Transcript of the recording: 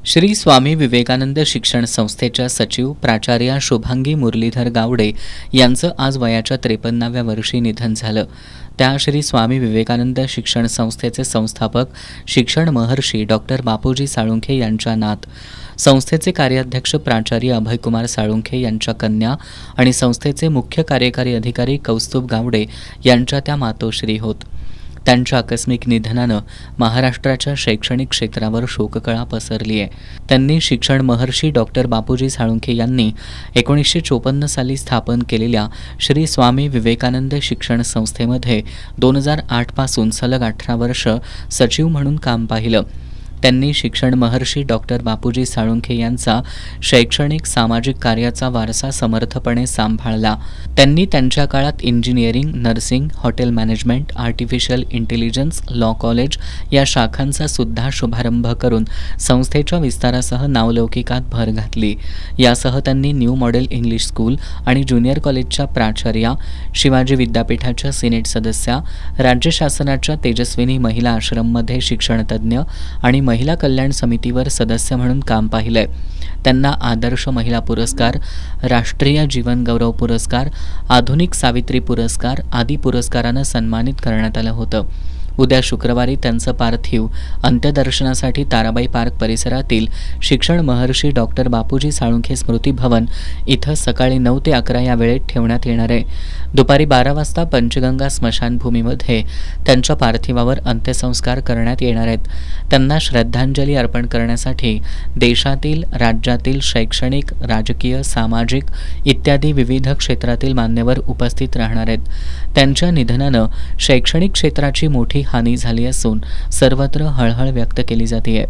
श्री स्वामी विवेकानंद शिक्षण संस्थेच्या सचिव प्राचार्या शुभांगी मुरलीधर गावडे यांचं आज वयाच्या 53व्या वर्षी निधन झालं. त्या श्री स्वामी विवेकानंद शिक्षण संस्थेचे संस्थापक शिक्षण महर्षी डॉक्टर बापूजी साळुंखे यांच्या नात, संस्थेचे कार्याध्यक्ष प्राचार्य अभयकुमार साळुंखे यांच्या कन्या आणि संस्थेचे मुख्य कार्यकारी अधिकारी कौस्तुभ गावडे यांच्या त्या मातोश्री होत. त्यांच्या आकस्मिक निधनानं महाराष्ट्राच्या शैक्षणिक क्षेत्रावर शोककळा पसरली आहे. त्यांनी शिक्षण महर्षी डॉक्टर बापूजी साळुंखे यांनी 1954 साली स्थापन केलेल्या श्री स्वामी विवेकानंद शिक्षण संस्थेमध्ये 2008 पासून सलग 18 वर्ष सचिव म्हणून काम पाहिलं. त्यांनी शिक्षण महर्षी डॉक्टर बापूजी साळुंखे यांचा शैक्षणिक सामाजिक कार्याचा वारसा समर्थपणे सांभाळला. त्यांनी त्यांच्या काळात engineering, nursing, hotel management, artificial intelligence, law college या शाखांचा सुद्धा शुभारंभ करून संस्थेच्या विस्तारासह नावलौकिकात भर घातली. यासह त्यांनी न्यू मॉडेल इंग्लिश स्कूल आणि ज्युनियर कॉलेजच्या प्राचार्या, शिवाजी विद्यापीठाच्या सिनेट सदस्या, राज्य शासनाच्या तेजस्विनी महिला आश्रममध्ये शिक्षणतज्ज्ञ आणि महिला कल्याण समितीवर सदस्य म्हणून काम पाहिलंय. त्यांना आदर्श महिला पुरस्कार, राष्ट्रीय जीवन गौरव पुरस्कार, आधुनिक सावित्री पुरस्कार आदी पुरस्कारानं सन्मानित करण्यात आलं होतं. उद्या शुक्रवारी त्यांचं पार्थिव अंत्यदर्शनासाठी ताराबाई पार्क परिसरातील शिक्षण महर्षी डॉक्टर बापूजी साळुंखे स्मृती भवन इथं सकाळी 9 ते 11 या वेळेत ठेवण्यात येणार आहे. दुपारी 12 वाजता पंचगंगा स्मशानभूमीमध्ये त्यांच्या पार्थिवावर अंत्यसंस्कार करण्यात येणार आहेत. त्यांना श्रद्धांजली अर्पण करण्यासाठी देशातील, राज्यातील शैक्षणिक, राजकीय, सामाजिक इत्यादी विविध क्षेत्रातील मान्यवर उपस्थित राहणार आहेत. त्यांच्या निधनानं शैक्षणिक क्षेत्राची मोठी हानी झाली असून सर्वत्र हळहळ व्यक्त केली जाते आहे.